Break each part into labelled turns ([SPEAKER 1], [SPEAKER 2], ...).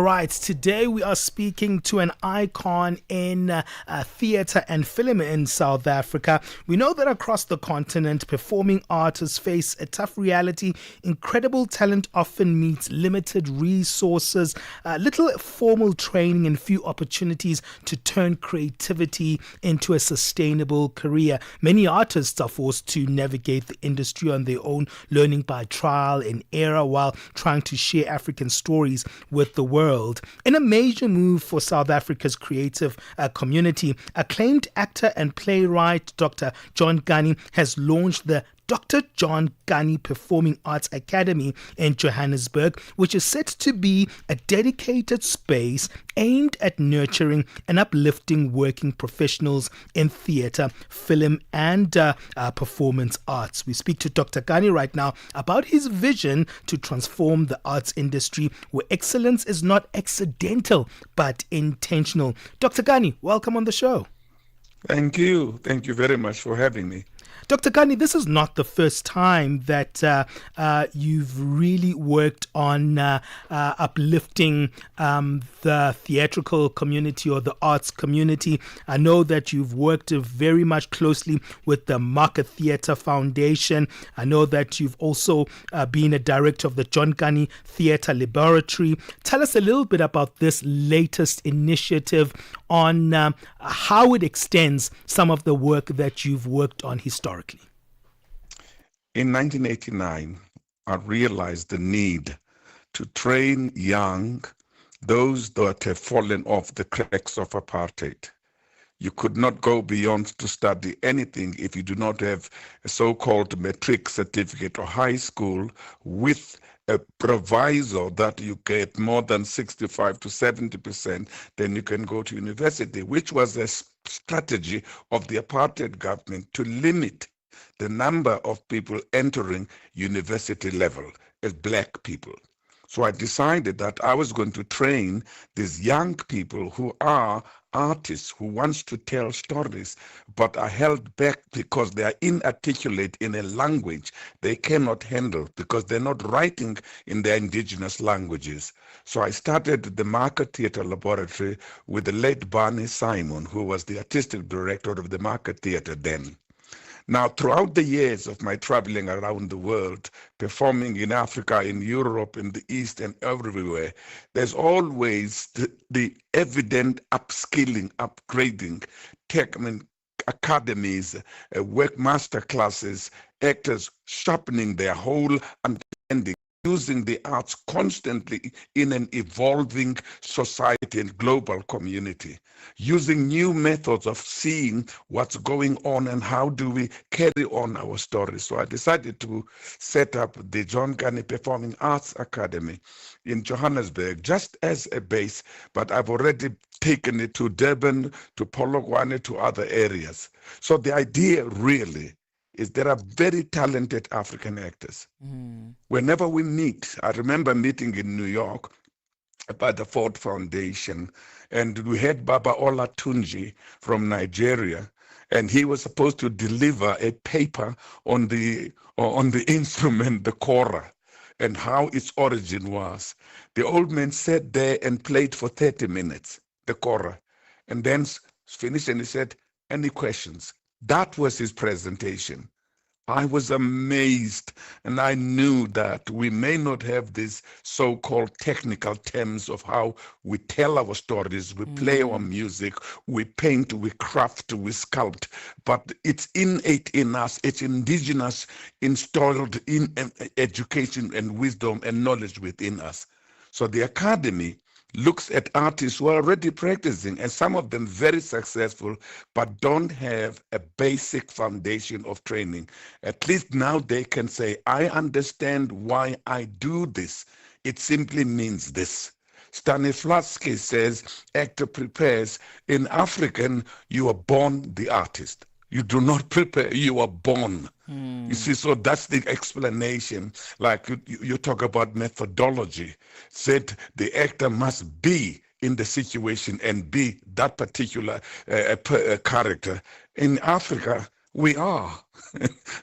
[SPEAKER 1] Right, today we are speaking to an icon in theatre and film in South Africa. We know that across the continent, performing artists face a tough reality. Incredible talent often meets limited resources, little formal training, and few opportunities to turn creativity into a sustainable career. Many artists are forced to navigate the industry on their own, learning by trial and error while trying to share African stories with the world. In a major move for South Africa's creative community, acclaimed actor and playwright Dr. John Kani has launched the Dr. John Kani Performing Arts Academy in Johannesburg, which is set to be a dedicated space aimed at nurturing and uplifting working professionals in theatre, film, and performance arts. We speak to Dr. Kani right now about his vision to transform the arts industry where excellence is not accidental but intentional. Dr. Kani, welcome on the show.
[SPEAKER 2] Thank you. Thank you very much for having me.
[SPEAKER 1] Dr. Kani, this is not the first time that you've really worked on uplifting the theatrical community or the arts community. I know that you've worked very much closely with the Market Theatre Foundation. I know that you've also been a director of the John Kani Theatre Laboratory. Tell us a little bit about this latest initiative on how it extends some of the work that you've worked on historically.
[SPEAKER 2] In 1989, I realized the need to train those that have fallen off the cracks of apartheid. You could not go beyond to study anything if you do not have a so-called matric certificate or high school with a proviso that you get more than 65 to 70%, then you can go to university, which was a strategy of the apartheid government to limit the number of people entering university level as black people. So I decided that I was going to train these young people who are artists who wants to tell stories, but are held back because they are inarticulate in a language they cannot handle because they're not writing in their indigenous languages. So I started the Market Theatre Laboratory with the late Barney Simon, who was the artistic director of the Market Theatre then. Now, throughout the years of my traveling around the world, performing in Africa, in Europe, in the East, and everywhere, there's always the evident upskilling, upgrading, academies, work master classes, actors sharpening their whole understanding, using the arts constantly in an evolving society and global community, using new methods of seeing what's going on and how do we carry on our stories. So I decided to set up the John Kani Performing Arts Academy in Johannesburg just as a base, but I've already taken it to Durban, to Polokwane, to other areas. So the idea really is there are very talented African actors. Whenever we meet, I remember meeting in New York by the Ford Foundation, and we had Baba Olatunji from Nigeria, and he was supposed to deliver a paper on the instrument, the kora, and how its origin was. The old man sat there and played for 30 minutes, the kora, and then finished and he said, "Any questions?" That was his presentation. I was amazed, and I knew that we may not have these so-called technical terms of how we tell our stories, we play our music, we paint, we craft, we sculpt, but it's innate in us, it's indigenous, installed in education and wisdom and knowledge within us. So the academy looks at artists who are already practicing, and some of them very successful, but don't have a basic foundation of training. At least now they can say, I understand why I do this. It simply means this. Stanislavski says, actor prepares. In African, you are born the artist. You do not prepare, you are born. You see, so that's the explanation. Like you talk about methodology. Said the actor must be in the situation and be that particular character. In Africa, we are.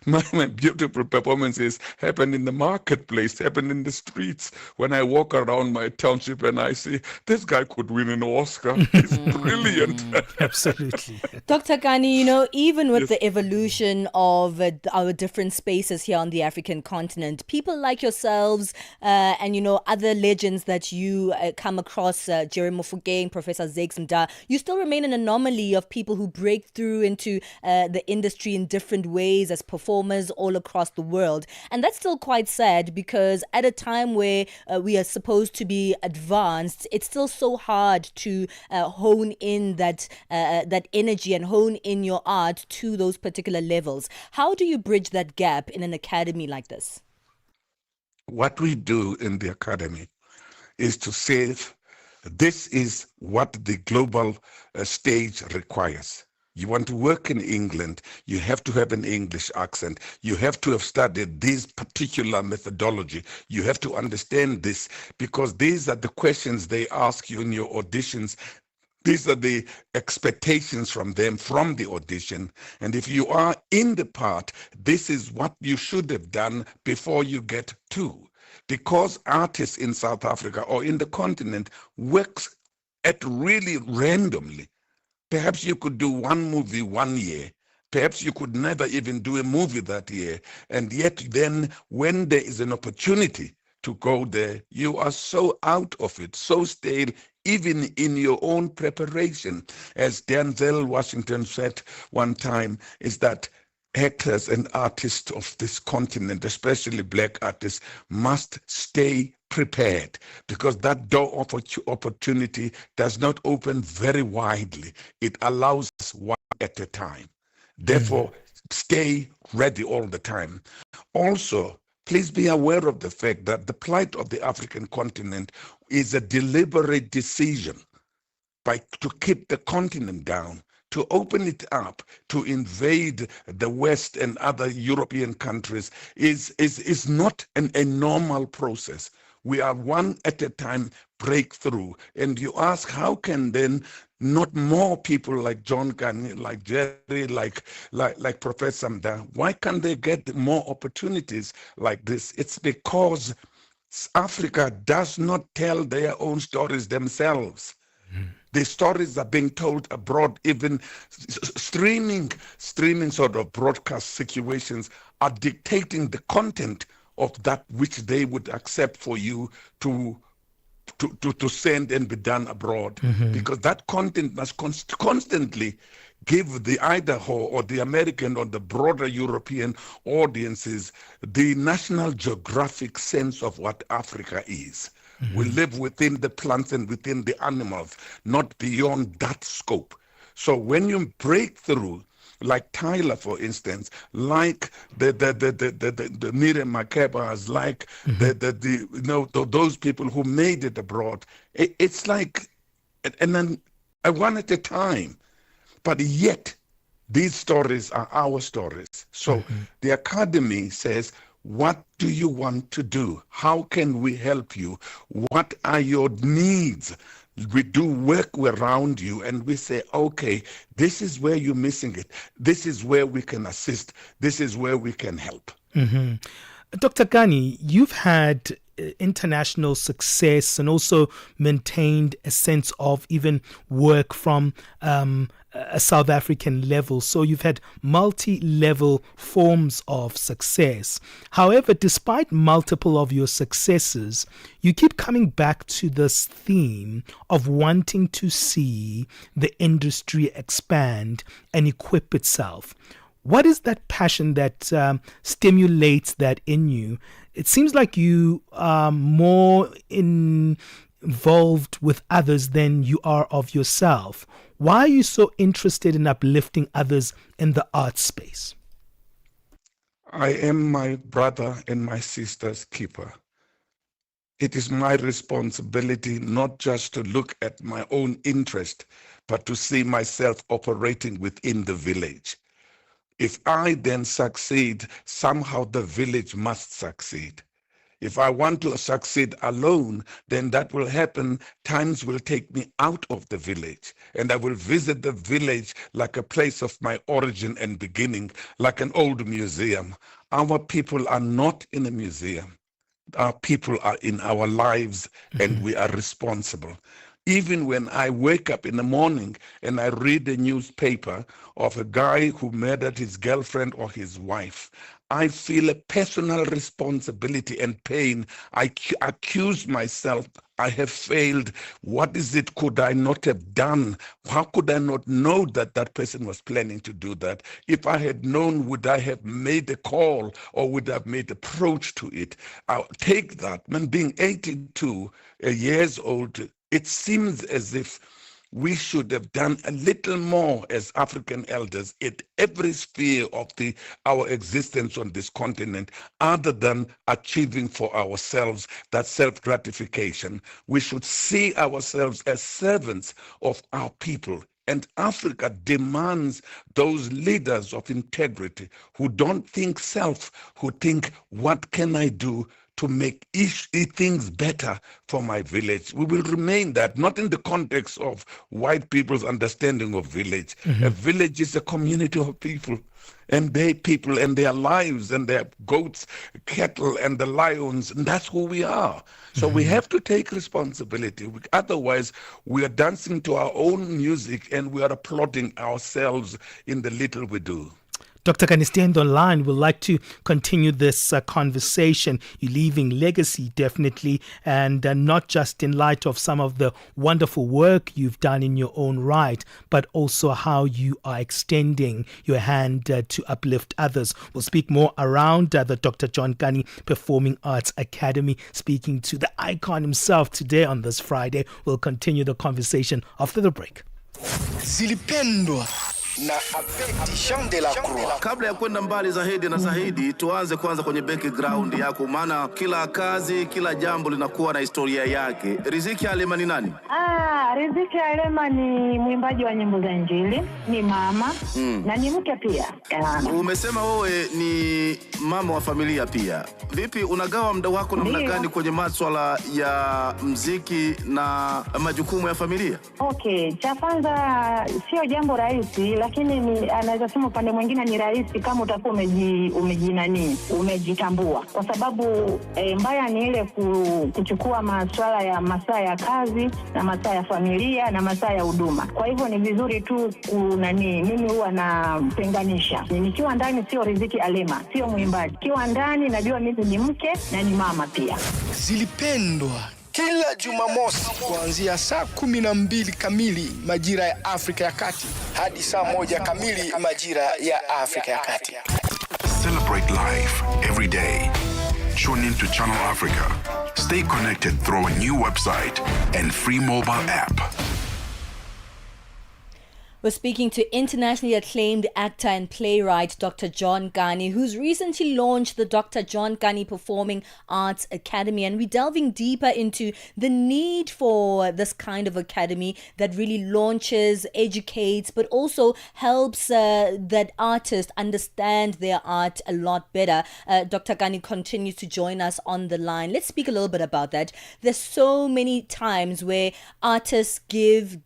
[SPEAKER 2] My beautiful performances happen in the marketplace, happen in the streets. When I walk around my township and I see this guy could win an Oscar, he's brilliant.
[SPEAKER 1] Absolutely.
[SPEAKER 3] Dr. Kani, even with
[SPEAKER 2] Yes.
[SPEAKER 3] the evolution of our different spaces here on the African continent, people like yourselves and, other legends that you come across, Jerry Mofokeng, Professor Zakes Mda, you still remain an anomaly of people who break through into the industry in different ways as performers all across the world. And that's still quite sad because at a time where we are supposed to be advanced, it's still so hard to hone in that energy and hone in your art to those particular levels. How do you bridge that gap in an academy like this?
[SPEAKER 2] What we do in the academy is to say this is what the global stage requires. You want to work in England, you have to have an English accent. You have to have studied this particular methodology. You have to understand this because these are the questions they ask you in your auditions. These are the expectations from them from the audition. And if you are in the part, this is what you should have done before you get to. Because artists in South Africa or in the continent works at really randomly. Perhaps you could do one movie 1 year. Perhaps you could never even do a movie that year. And yet then when there is an opportunity to go there, you are so out of it, so stale, even in your own preparation. As Denzel Washington said one time, is that actors and artists of this continent, especially black artists, must stay prepared because that door of opportunity does not open very widely. It allows us one at a time. Therefore, stay ready all the time. Also, please be aware of the fact that the plight of the African continent is a deliberate decision to keep the continent down, to open it up, to invade the West and other European countries is not a normal process. We are one at a time breakthrough. And you ask, how can then not more people like John Kani, like Jerry, like Professor Mda, why can't they get more opportunities like this? It's because Africa does not tell their own stories themselves. The stories are being told abroad. Even streaming sort of broadcast situations are dictating the content of that which they would accept for you to send and be done abroad, because that content must constantly give the Idaho or the American or the broader European audiences the National Geographic sense of what Africa is. We live within the plants and within the animals, not beyond that scope. So when you break through, like Tyler, for instance, like the Miriam Makebas, like those people who made it abroad, it's like, and then one at a time. But yet, these stories are our stories. So the Academy says, what do you want to do? How can we help you? What are your needs? We do work around you and we say, okay, this is where you're missing it. This is where we can assist. This is where we can help.
[SPEAKER 1] Dr. Kani, you've had international success and also maintained a sense of even work from a South African level. So you've had multi-level forms of success. However, despite multiple of your successes, you keep coming back to this theme of wanting to see the industry expand and equip itself. What is that passion that stimulates that in you? It seems like you are more involved with others than you are of yourself. Why are you so interested in uplifting others in the art space?
[SPEAKER 2] I am my brother and my sister's keeper. It is my responsibility not just to look at my own interest, but to see myself operating within the village. If I then succeed, somehow the village must succeed. If I want to succeed alone, then that will happen. Times will take me out of the village, and I will visit the village like a place of my origin and beginning, like an old museum. Our people are not in a museum. Our people are in our lives, and we are responsible. Even when I wake up in the morning and I read a newspaper of a guy who murdered his girlfriend or his wife, I feel a personal responsibility and pain. I accuse myself. I have failed. What is it could I not have done? How could I not know that that person was planning to do that? If I had known, would I have made a call or would I have made approach to it? I'll take that. Man, being 82 years old, it seems as if we should have done a little more as African elders at every sphere of our existence on this continent, other than achieving for ourselves that self-gratification. We should see ourselves as servants of our people. And Africa demands those leaders of integrity who don't think self, who think, what can I do to make things better for my village? We will remain that, not in the context of white people's understanding of village. A village is a community of people, and their lives and their goats, cattle, and the lions, and that's who we are. So we have to take responsibility. Otherwise, we are dancing to our own music and we are applauding ourselves in the little we do.
[SPEAKER 1] Dr. Kani, staying online, we'd like to continue this conversation. You're leaving legacy, definitely, and not just in light of some of the wonderful work you've done in your own right, but also how you are extending your hand to uplift others. We'll speak more around the Dr. John Kani Performing Arts Academy, speaking to the icon himself today on this Friday. We'll continue the conversation after the break.
[SPEAKER 4] Zilipendwa na Abedi Jean de la Croix.
[SPEAKER 5] Kabla ya kwenda mbali zaidi, tuanze kwanza kwenye background yako, maana kila kazi, kila jambo linakuwa na historia yake. Riziki Alema ni nani?
[SPEAKER 6] Riziki Alema ni mwimbaji wa nyimbo za Injili, ni mama na ni mke pia.
[SPEAKER 5] Umesema wewe ni mama wa familia pia. Vipi unagawa muda wako namna gani kwenye masuala ya muziki na majukumu ya familia?
[SPEAKER 6] Okay, cha kwanza sio jambo rahisi, lakini anaweza sema upande mwingine ni rahisi kama utakuwa umejitambua. Kwa sababu mbaya ni ile kuchukua masuala ya masaa ya kazi na masaa ya familia na masaa ya huduma. Kwa hivyo ni vizuri tu mimi huwa natenganisha. Nikiwa ndani sio Riziki Alema, sio mwimbaji. Nikiwa ndani najua mimi ni mke na ni mama pia.
[SPEAKER 4] Zilipendwa kila Jumamosi kuanzia saa 12 kamili majira ya Afrika ya Kati hadi saa 1 kamili majira ya Afrika ya Kati.
[SPEAKER 7] Celebrate life every day. Tune in to Channel Africa. Stay connected through a new website and free mobile app.
[SPEAKER 3] We're speaking to internationally acclaimed actor and playwright Dr. John Kani, who's recently launched the Dr. John Kani Performing Arts Academy. And we're delving deeper into the need for this kind of academy that really launches, educates, but also helps that artists understand their art a lot better. Dr. Kani continues to join us on the line. Let's speak a little bit about that. There's so many times where artists give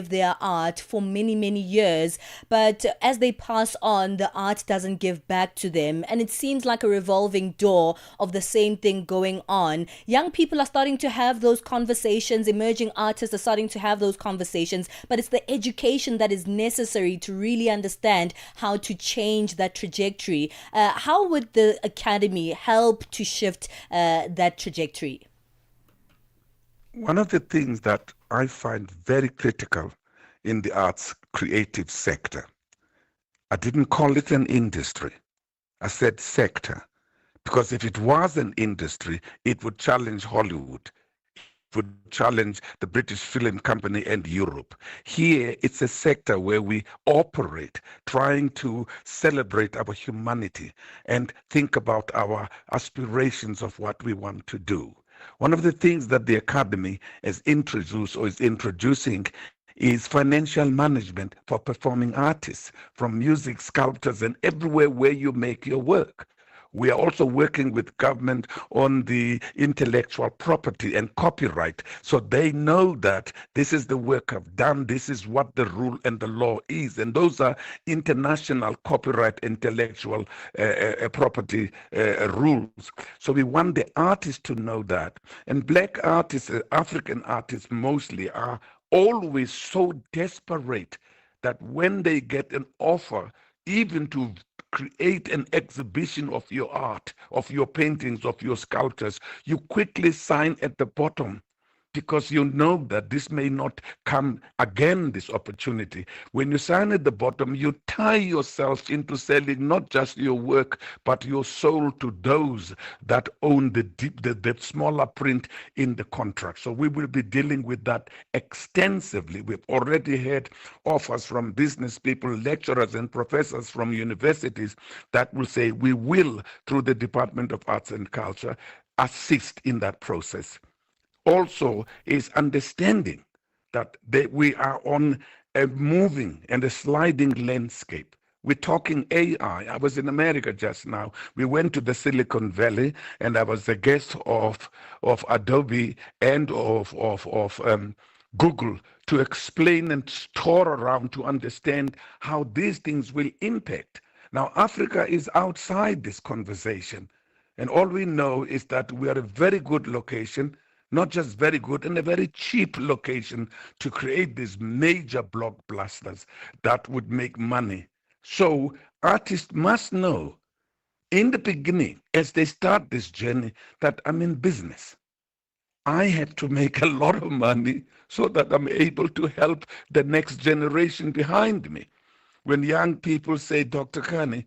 [SPEAKER 3] their art for many years, but as they pass on, the art doesn't give back to them, and it seems like a revolving door of the same thing going on. Young people are starting to have those conversations, emerging artists are starting to have those conversations, but it's the education that is necessary to really understand how to change that trajectory. How would the academy help to shift that trajectory?
[SPEAKER 2] One of the things that I find very critical in the arts creative sector, I didn't call it an industry. I said sector, because if it was an industry, it would challenge Hollywood. It would challenge the British Film Company and Europe. Here, it's a sector where we operate, trying to celebrate our humanity and think about our aspirations of what we want to do. One of the things that the Academy has introduced or is introducing is financial management for performing artists, from music, sculptors, and everywhere where you make your work. We are also working with government on the intellectual property and copyright, so they know that this is the work I've done, this is what the rule and the law is, and those are international copyright intellectual property rules. So we want the artists to know that. And black artists, African artists mostly, are always so desperate that when they get an offer, even to create an exhibition of your art, of your paintings, of your sculptures, you quickly sign at the bottom, because you know that this may not come again, this opportunity. When you sign at the bottom, you tie yourself into selling not just your work, but your soul to those that own the smaller print in the contract. So we will be dealing with that extensively. We've already had offers from business people, lecturers and professors from universities that will say, we will, through the Department of Arts and Culture, assist in that process. Also is understanding that we are on a moving and a sliding landscape. We're talking AI. I was in America just now. We went to the Silicon Valley, and I was a guest of Adobe and of Google to explain and tour around to understand how these things will impact. Now, Africa is outside this conversation, and all we know is that we are a very good location, not just very good, and a very cheap location to create these major blockbusters that would make money. So artists must know in the beginning, as they start this journey, that I'm in business. I have to make a lot of money so that I'm able to help the next generation behind me. When young people say, Dr. Kani,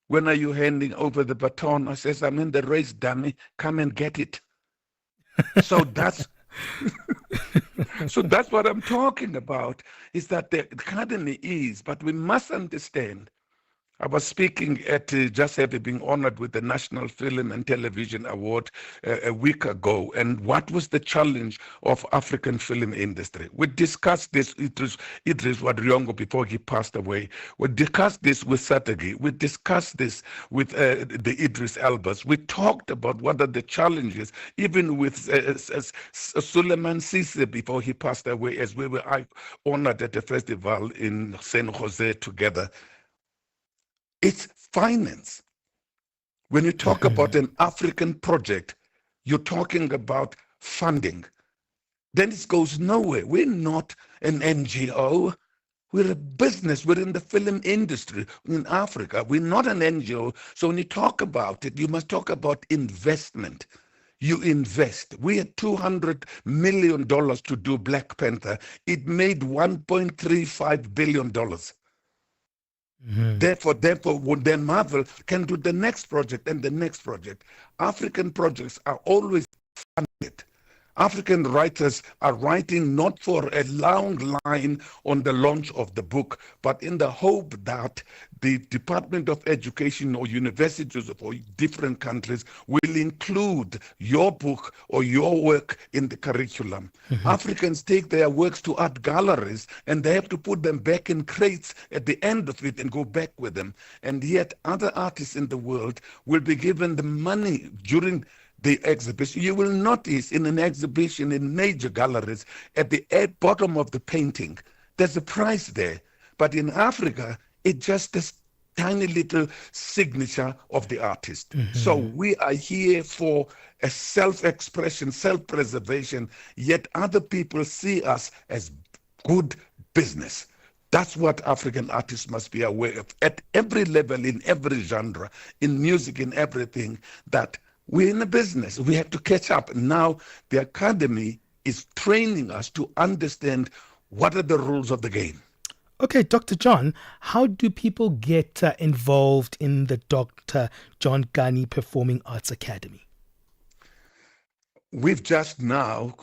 [SPEAKER 2] when are you handing over the baton? I says, I'm in the race, dummy. Come and get it. So that's what I'm talking about, is that the academy is, but we must understand. I was speaking at just having been honored with the National Film and Television Award a week ago, and what was the challenge of African film industry? We discussed this, Idris Wadriongo, before he passed away. We discussed this with Satagi. We discussed this with the Idris Elbas. We talked about what are the challenges, even with Suleiman Sise before he passed away, as we were honored at a festival in San Jose together. It's finance. When you talk about an African project, you're talking about funding. Then it goes nowhere. We're not an NGO. We're a business. We're in the film industry in Africa. We're not an NGO. So when you talk about it, you must talk about investment. You invest. We had $200 million to do Black Panther. It made $1.35 billion. Therefore, then Marvel can do the next project and the next project. African projects are always funded. African writers are writing not for a long line on the launch of the book, but in the hope that the Department of Education or universities of different countries will include your book or your work in the curriculum. Africans take their works to art galleries and they have to put them back in crates at the end of it and go back with them. And yet other artists in the world will be given the money during the exhibition. You will notice in an exhibition in major galleries, at the bottom of the painting, there's a price there. But in Africa, it's just this tiny little signature of the artist. So we are here for a self-expression, self-preservation, yet other people see us as good business. That's what African artists must be aware of at every level, in every genre, in music, in everything, that we're in a business. We have to catch up. Now the Academy is training us to understand what are the rules of the game.
[SPEAKER 1] Okay, Dr. John, how do people get involved in the Dr. John Kani Performing Arts Academy?
[SPEAKER 2] We've just now,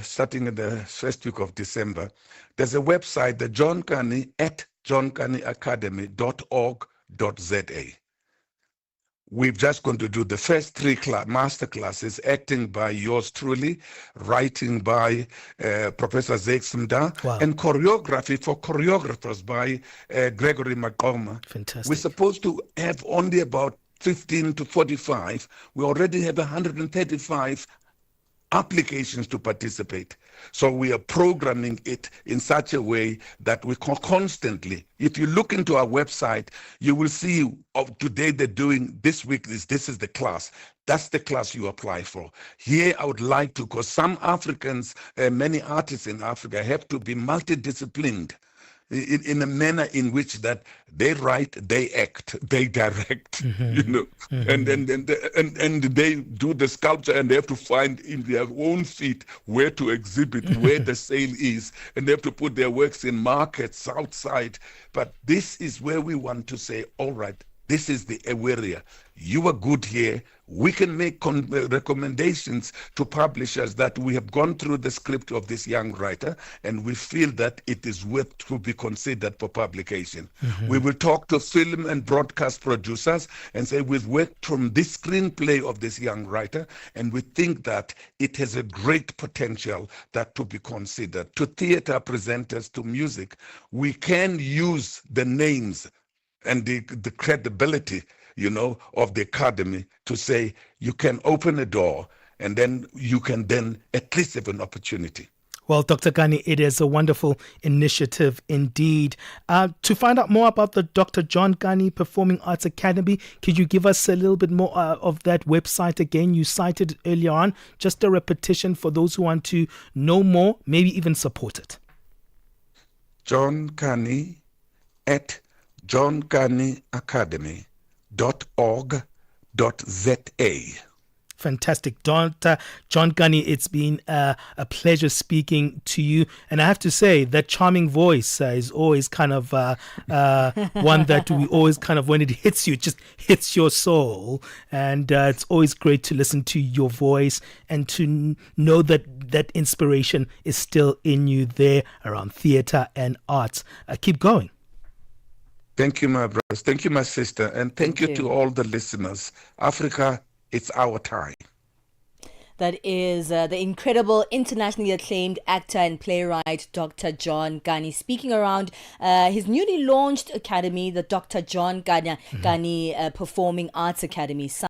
[SPEAKER 2] starting in the first week of December, there's a website, the John Kani at johnkaniacademy.org.za. We're just going to do the first three master classes, acting by yours truly, writing by Professor Zeksimda, and choreography for choreographers by Gregory Makoma.
[SPEAKER 1] Fantastic.
[SPEAKER 2] We're supposed to have only about 15 to 45, we already have 135 applications to participate. So we are programming it in such a way that we constantly, if you look into our website, you will see of today they're doing, this week, this is the class. That's the class you apply for. Here I would like to, because some Africans, many artists in Africa have to be multidisciplined in a manner in which that they write, they act, they direct, and they do the sculpture, and they have to find in their own feet where to exhibit, where the sale is, and they have to put their works in markets outside. But this is where we want to say, all right, this is the area. You are good here. We can make recommendations to publishers that we have gone through the script of this young writer and we feel that it is worth to be considered for publication. We will talk to film and broadcast producers and say we've worked from this screenplay of this young writer and we think that it has a great potential that to be considered. To theater presenters, to music, we can use the names and the credibility, of the academy to say you can open a door and then you can then at least have an opportunity.
[SPEAKER 1] Well, Dr. Kani, it is a wonderful initiative indeed. To find out more about the Dr. John Kani Performing Arts Academy, could you give us a little bit more of that website again? You cited it earlier on, just a repetition for those who want to know more, maybe even support it.
[SPEAKER 2] John Kani at johnkaniacademy.org.za.
[SPEAKER 1] Fantastic. Dr. John Kani, it's been a pleasure speaking to you. And I have to say that charming voice is always kind of one that we always kind of, when it hits you, it just hits your soul. And it's always great to listen to your voice and to know that that inspiration is still in you there around theater and arts. Keep going.
[SPEAKER 2] Thank you, my brothers. Thank you, my sister. And thank you to all the listeners. Africa, it's our time.
[SPEAKER 3] That is the incredible, internationally acclaimed actor and playwright, Dr. John Kani, speaking around his newly launched academy, the Dr. John Kani Performing Arts Academy.